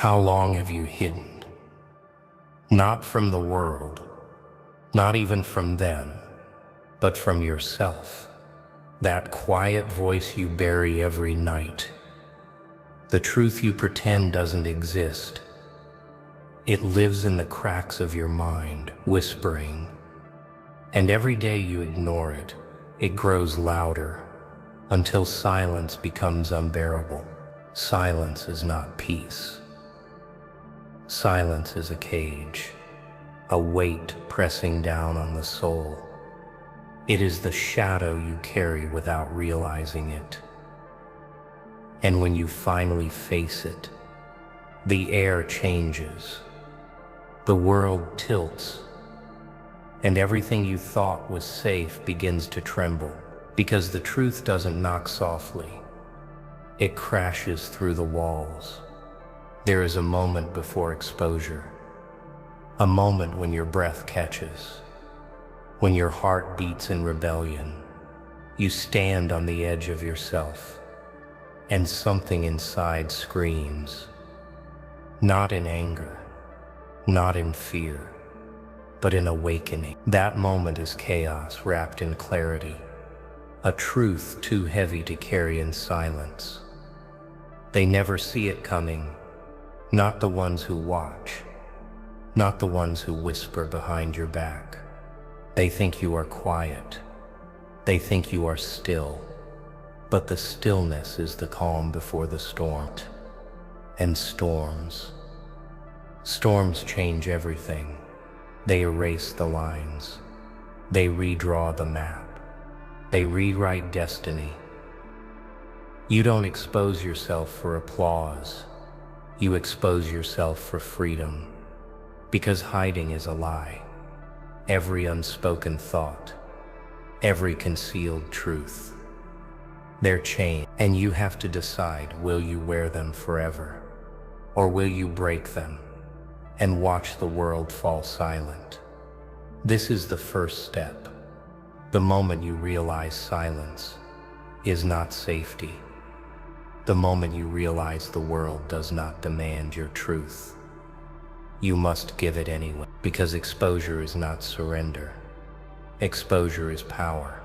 How long have you hidden? Not from the world, not even from them, but from yourself. That quiet voice you bury every night. The truth you pretend doesn't exist. It lives in the cracks of your mind, whispering. And every day you ignore it, it grows louder, until silence becomes unbearable. Silence is not peace. Silence is a cage, a weight pressing down on the soul. It is the shadow you carry without realizing it. And when you finally face it, the air changes, the world tilts, and everything you thought was safe begins to tremble, because the truth doesn't knock softly. It crashes through the walls. There is a moment before exposure, a moment when your breath catches, when your heart beats in rebellion. You stand on the edge of yourself, and something inside screams, not in anger, not in fear, but in awakening. That moment is chaos wrapped in clarity, a truth too heavy to carry in silence. They never see it coming. Not the ones who watch, not the ones who whisper behind your back. They think you are quiet. They think you are still. But the stillness is the calm before the storm. And storms change everything. They erase the lines. They redraw the map. They rewrite destiny. You don't expose yourself for applause. You expose yourself for freedom, because hiding is a lie. Every unspoken thought, every concealed truth, they're chained, and you have to decide, will you wear them forever, or will you break them and watch the world fall silent? This is the first step, the moment you realize silence is not safety. The moment you realize the world does not demand your truth, you must give it anyway, because exposure is not surrender. Exposure is power,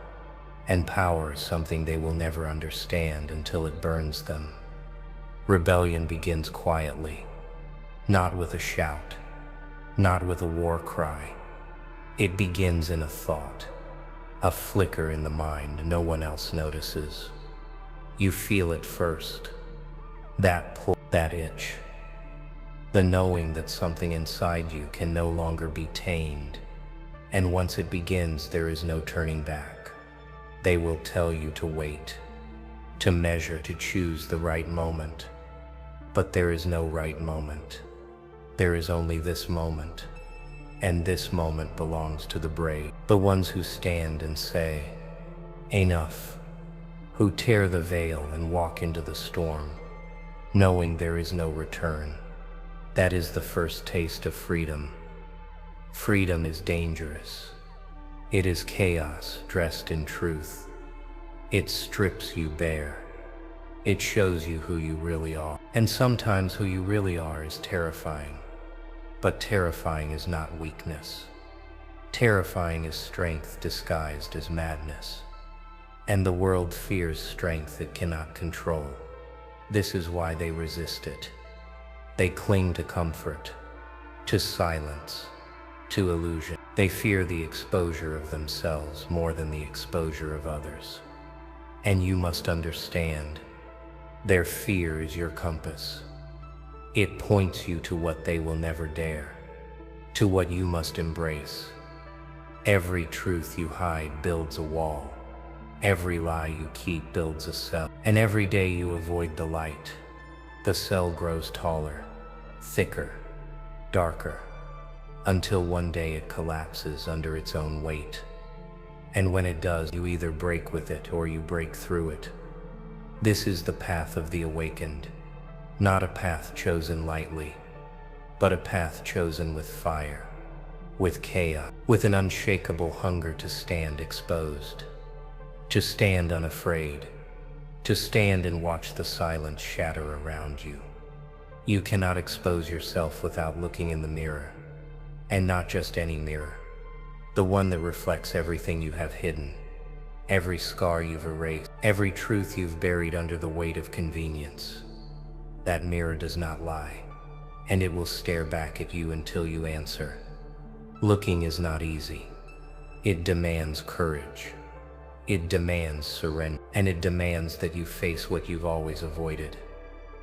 and power is something they will never understand until it burns them. Rebellion begins quietly, not with a shout, not with a war cry. It begins in a thought, a flicker in the mind no one else notices. You feel it first, that pull, that itch, the knowing that something inside you can no longer be tamed. And once it begins, there is no turning back. They will tell you to wait, to measure, to choose the right moment. But there is no right moment. There is only this moment. And this moment belongs to the brave, the ones who stand and say, enough. Who tear the veil and walk into the storm, knowing there is no return. That is the first taste of freedom. Freedom is dangerous. It is chaos dressed in truth. It strips you bare. It shows you who you really are. And sometimes who you really are is terrifying. But terrifying is not weakness. Terrifying is strength disguised as madness. And the world fears strength it cannot control. This is why they resist it. They cling to comfort, to silence, to illusion. They fear the exposure of themselves more than the exposure of others. And you must understand, their fear is your compass. It points you to what they will never dare, to what you must embrace. Every truth you hide builds a wall. Every lie you keep builds a cell, and every day you avoid the light, the cell grows taller, thicker, darker, until one day it collapses under its own weight. And when it does, you either break with it or you break through it. This is the path of the awakened, not a path chosen lightly, but a path chosen with fire, with chaos, with an unshakable hunger to stand exposed. To stand unafraid, to stand and watch the silence shatter around you. You cannot expose yourself without looking in the mirror. And not just any mirror. The one that reflects everything you have hidden. Every scar you've erased. Every truth you've buried under the weight of convenience. That mirror does not lie. And it will stare back at you until you answer. Looking is not easy. It demands courage. It demands surrender. And it demands that you face what you've always avoided.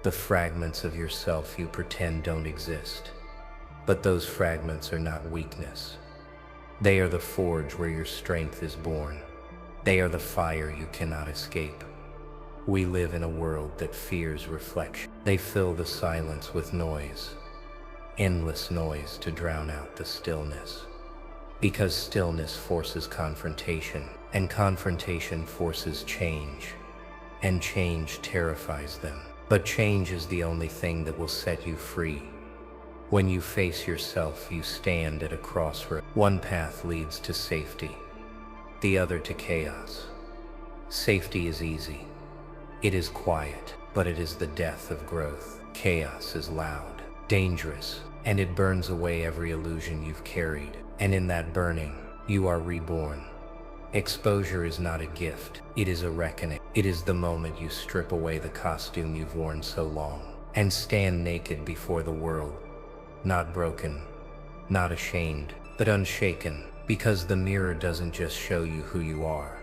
The fragments of yourself you pretend don't exist. But those fragments are not weakness. They are the forge where your strength is born. They are the fire you cannot escape. We live in a world that fears reflection. They fill the silence with noise. Endless noise to drown out the stillness. Because stillness forces confrontation, and confrontation forces change. And change terrifies them. But change is the only thing that will set you free. When you face yourself, you stand at a crossroads. One path leads to safety, the other to chaos. Safety is easy. It is quiet, but it is the death of growth. Chaos is loud, dangerous, and it burns away every illusion you've carried. And in that burning, you are reborn. Exposure is not a gift, it is a reckoning. It is the moment you strip away the costume you've worn so long and stand naked before the world. Not broken, not ashamed, but unshaken, because the mirror doesn't just show you who you are.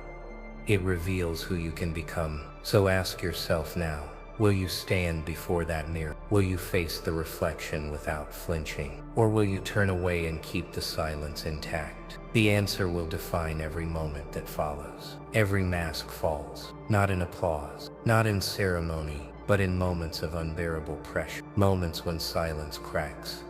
It reveals who you can become. So ask yourself now, will you stand before that mirror? Will you face the reflection without flinching? Or will you turn away and keep the silence intact? The answer will define every moment that follows. Every mask falls, not in applause, not in ceremony, but in moments of unbearable pressure. Moments when silence cracks,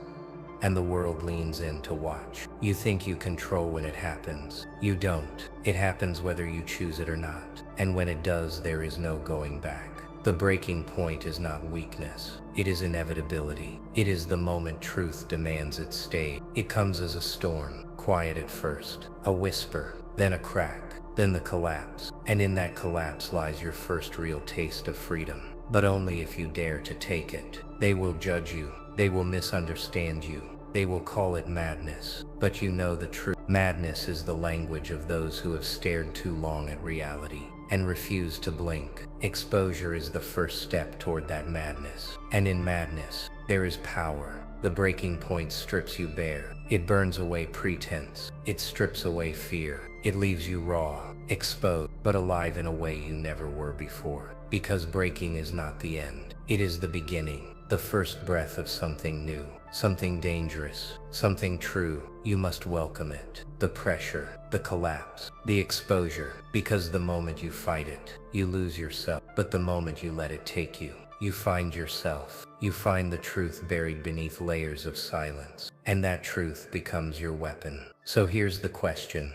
and the world leans in to watch. You think you control when it happens. You don't. It happens whether you choose it or not. And when it does, there is no going back. The breaking point is not weakness. It is inevitability. It is the moment truth demands its stay. It comes as a storm, quiet at first, a whisper, then a crack, then the collapse. And in that collapse lies your first real taste of freedom. But only if you dare to take it. They will judge you. They will misunderstand you. They will call it madness. But you know the truth. Madness is the language of those who have stared too long at reality and refuse to blink. Exposure is the first step toward that madness. And in madness, there is power. The breaking point strips you bare. It burns away pretense. It strips away fear. It leaves you raw, exposed, but alive in a way you never were before. Because breaking is not the end. It is the beginning, the first breath of something new, something dangerous, something true. You must welcome it. The pressure, the collapse, the exposure. Because the moment you fight it, you lose yourself. But the moment you let it take you, you find yourself. You find the truth buried beneath layers of silence. And that truth becomes your weapon. So here's the question.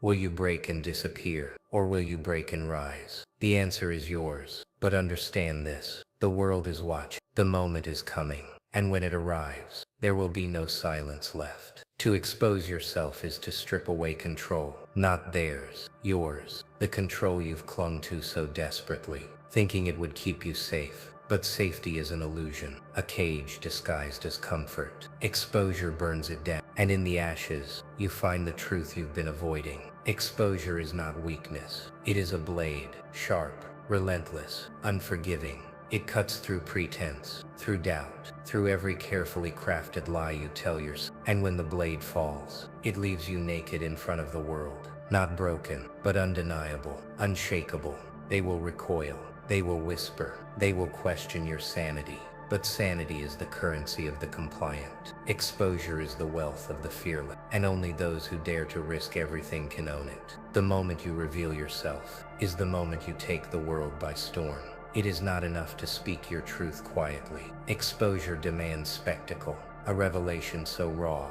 Will you break and disappear, or will you break and rise? The answer is yours. But understand this. The world is watching. The moment is coming. And when it arrives, there will be no silence left. To expose yourself is to strip away control. Not theirs, yours. The control you've clung to so desperately, thinking it would keep you safe. But safety is an illusion, a cage disguised as comfort. Exposure burns it down, and in the ashes, you find the truth you've been avoiding. Exposure is not weakness. It is a blade, sharp, relentless, unforgiving. It cuts through pretense, through doubt, through every carefully crafted lie you tell yourself. And when the blade falls, it leaves you naked in front of the world. Not broken, but undeniable, unshakable. They will recoil. They will whisper. They will question your sanity. But sanity is the currency of the compliant. Exposure is the wealth of the fearless. And only those who dare to risk everything can own it. The moment you reveal yourself is the moment you take the world by storm. It is not enough to speak your truth quietly. Exposure demands spectacle. A revelation so raw,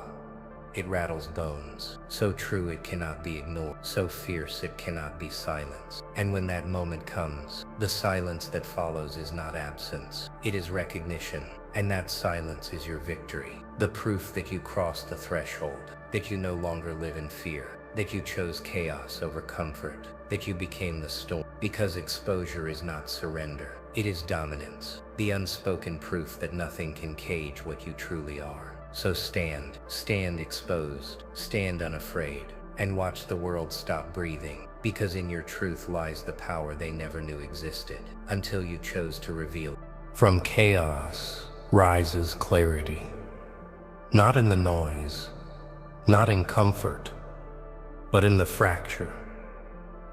it rattles bones. So true it cannot be ignored. So fierce it cannot be silenced. And when that moment comes, the silence that follows is not absence. It is recognition. And that silence is your victory. The proof that you crossed the threshold. That you no longer live in fear. that you chose chaos over comfort, that you became the storm. Because exposure is not surrender, it is dominance, the unspoken proof that nothing can cage what you truly are. So stand exposed, stand unafraid, and watch the world stop breathing, because in your truth lies the power they never knew existed, until you chose to reveal. From chaos rises clarity, not in the noise, not in comfort, but in the fracture.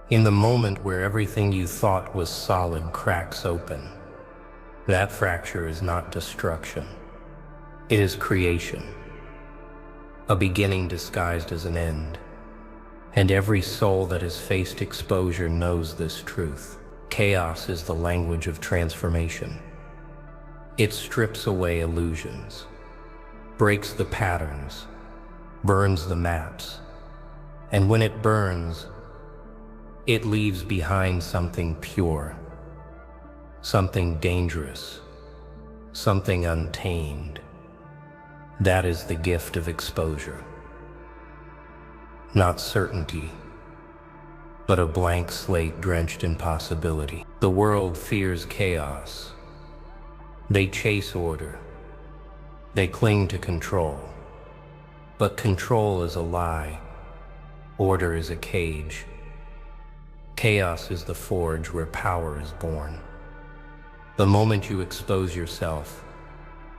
In the moment where everything you thought was solid cracks open. That fracture is not destruction. It is creation. A beginning disguised as an end. And every soul that has faced exposure knows this truth. Chaos is the language of transformation. It strips away illusions, breaks the patterns, burns the maps. And when it burns, it leaves behind something pure, something dangerous, something untamed. That is the gift of exposure. Not certainty, but a blank slate drenched in possibility. The world fears chaos. They chase order. They cling to control. But control is a lie. Order is a cage. Chaos is the forge where power is born. The moment you expose yourself,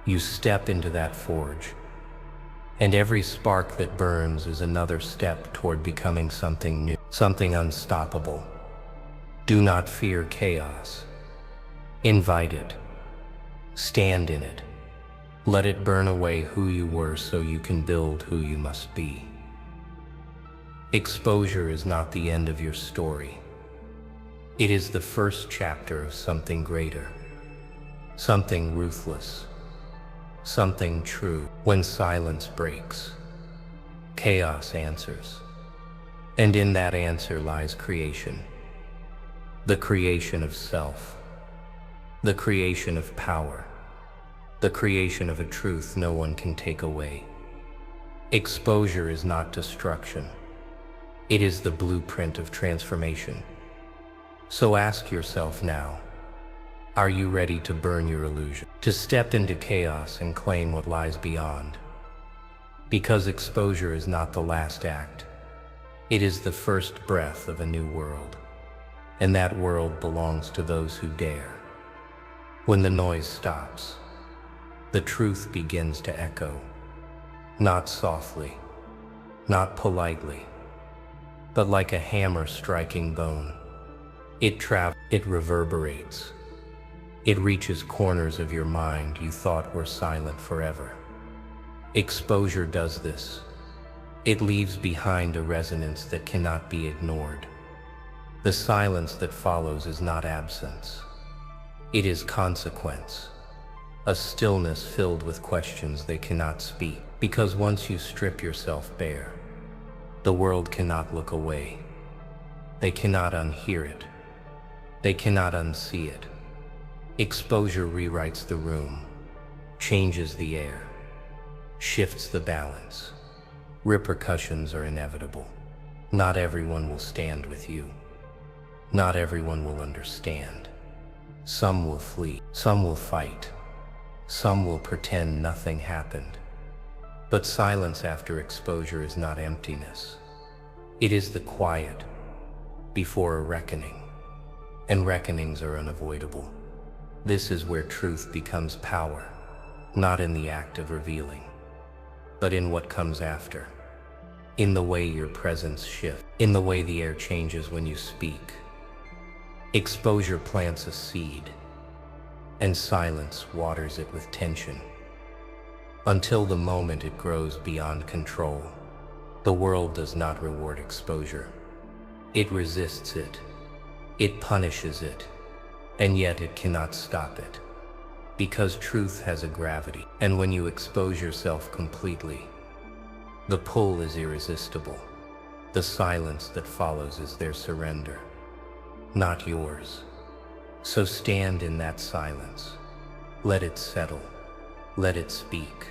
you step into that forge. And every spark that burns is another step toward becoming something new, something unstoppable. Do not fear chaos. Invite it. Stand in it. Let it burn away who you were so you can build who you must be. Exposure is not the end of your story. It is the first chapter of something greater, something ruthless, something true. When silence breaks, chaos answers. And in that answer lies creation. The creation of self, the creation of power, the creation of a truth no one can take away. Exposure is not destruction. It is the blueprint of transformation. So ask yourself now, are you ready to burn your illusion? To step into chaos and claim what lies beyond? Because exposure is not the last act. It is the first breath of a new world. And that world belongs to those who dare. When the noise stops, the truth begins to echo. Not softly, not politely, but like a hammer striking bone. It reverberates. It reaches corners of your mind you thought were silent forever. Exposure does this. It leaves behind a resonance that cannot be ignored. The silence that follows is not absence. It is consequence. A stillness filled with questions they cannot speak. Because once you strip yourself bare, the world cannot look away. They cannot unhear it. They cannot unsee it. Exposure rewrites the room, changes the air, shifts the balance. Repercussions are inevitable. Not everyone will stand with you. Not everyone will understand. Some will flee, some will fight, some will pretend nothing happened. But silence after exposure is not emptiness. It is the quiet before a reckoning, and reckonings are unavoidable. This is where truth becomes power, not in the act of revealing, but in what comes after, in the way your presence shifts, in the way the air changes when you speak. Exposure plants a seed, and silence waters it with tension, until the moment it grows beyond control. The world does not reward exposure. It resists it. It punishes it. And yet it cannot stop it. Because truth has a gravity. And when you expose yourself completely, the pull is irresistible. The silence that follows is their surrender, not yours. So stand in that silence. Let it settle. Let it speak.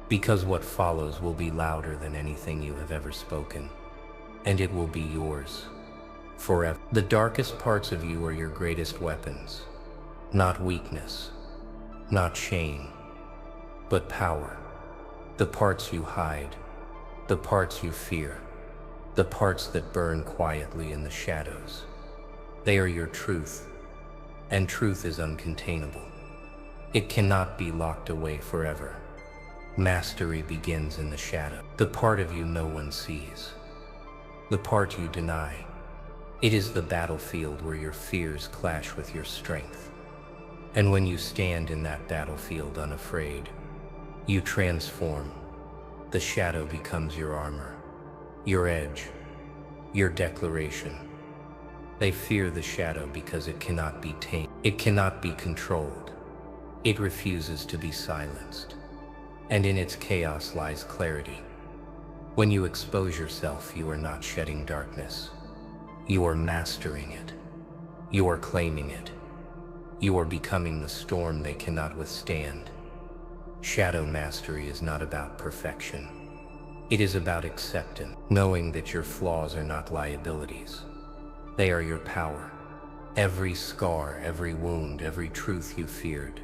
Because what follows will be louder than anything you have ever spoken. and it will be yours forever. The darkest parts of you are your greatest weapons, not weakness, not shame, but power. The parts you hide, the parts you fear, the parts that burn quietly in the shadows. They are your truth, and truth is uncontainable. It cannot be locked away forever. Mastery begins in the shadow, the part of you no one sees, the part you deny. It is the battlefield where your fears clash with your strength. And when you stand in that battlefield unafraid, you transform. The shadow becomes your armor, your edge, your declaration. They fear the shadow because it cannot be tamed. It cannot be controlled. It refuses to be silenced. And in its chaos lies clarity. When you expose yourself, you are not shedding darkness. You are mastering it. You are claiming it. You are becoming the storm they cannot withstand. Shadow mastery is not about perfection. It is about acceptance, knowing that your flaws are not liabilities. They are your power. Every scar, every wound, every truth you feared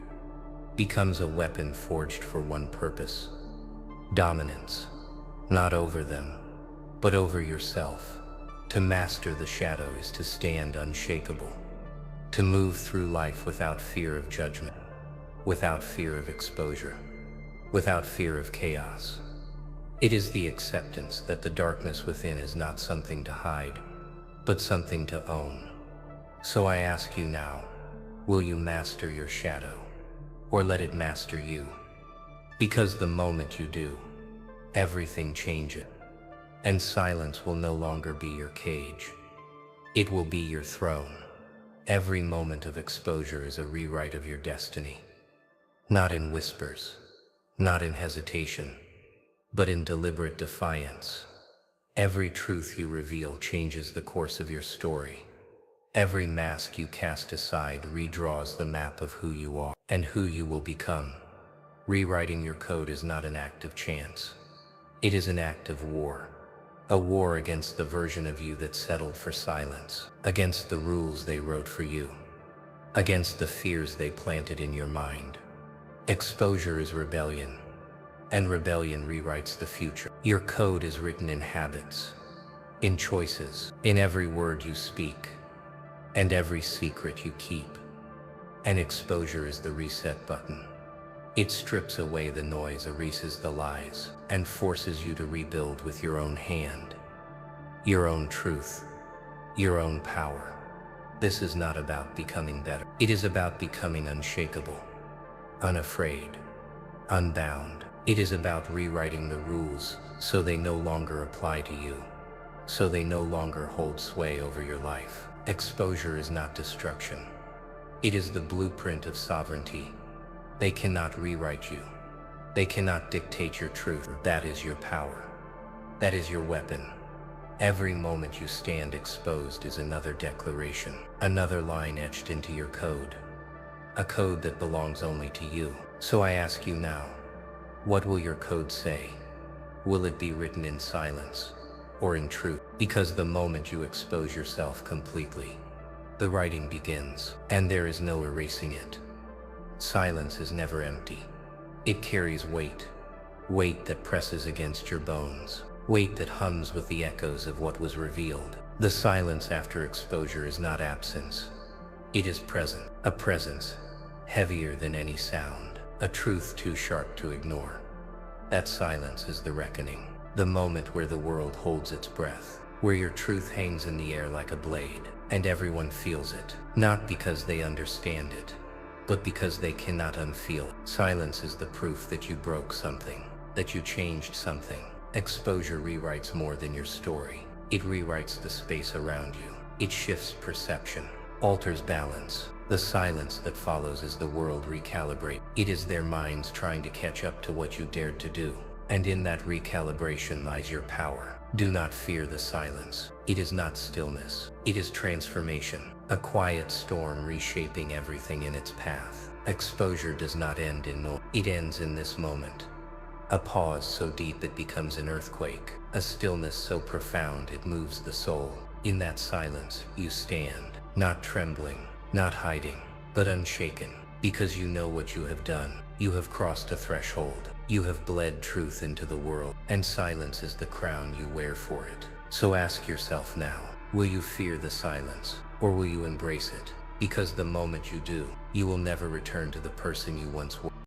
becomes a weapon forged for one purpose: dominance, not over them, but over yourself. To master the shadow is to stand unshakable, to move through life without fear of judgment, without fear of exposure, without fear of chaos. It is the acceptance that the darkness within is not something to hide, but something to own. So I ask you now, will you master your shadow, or let it master you? Because the moment you do, everything changes, and silence will no longer be your cage. It will be your throne. Every moment of exposure is a rewrite of your destiny. Not in whispers, not in hesitation, but in deliberate defiance. Every truth you reveal changes the course of your story. Every mask you cast aside redraws the map of who you are and who you will become. Rewriting your code is not an act of chance. It is an act of war. A war against the version of you that settled for silence, against the rules they wrote for you, against the fears they planted in your mind. Exposure is rebellion, and rebellion rewrites the future. Your code is written in habits, in choices, in every word you speak, and every secret you keep. And exposure is the reset button. It strips away the noise, erases the lies, and forces you to rebuild with your own hand, your own truth, your own power. This is not about becoming better. It is about becoming unshakable, unafraid, unbound. It is about rewriting the rules so they no longer apply to you, so they no longer hold sway over your life. Exposure is not destruction. It is the blueprint of sovereignty. They cannot rewrite you. They cannot dictate your truth. That is your power. That is your weapon. Every moment you stand exposed is another declaration, another line etched into your code, a code that belongs only to you. So I ask you now, what will your code say? Will it be written in silence or in truth? Because the moment you expose yourself completely, the writing begins, and there is no erasing it. Silence is never empty. It carries weight, weight that presses against your bones, weight that hums with the echoes of what was revealed. The silence after exposure is not absence. It is present, a presence heavier than any sound, a truth too sharp to ignore. That silence is the reckoning, the moment where the world holds its breath, where your truth hangs in the air like a blade, and everyone feels it, not because they understand it, but because they cannot unfeel it. Silence is the proof that you broke something, that you changed something. Exposure rewrites more than your story. It rewrites the space around you. It shifts perception, alters balance. The silence that follows is the world recalibrate. It is their minds trying to catch up to what you dared to do. And in that recalibration lies your power. Do not fear the silence. It is not stillness. It is transformation. A quiet storm reshaping everything in its path. Exposure does not end in noise. It ends in this moment. A pause so deep it becomes an earthquake. A stillness so profound it moves the soul. In that silence, you stand, not trembling, not hiding, but unshaken, because you know what you have done. You have crossed a threshold. You have bled truth into the world, and silence is the crown you wear for it. So ask yourself now, will you fear the silence, or will you embrace it? Because the moment you do, you will never return to the person you once were.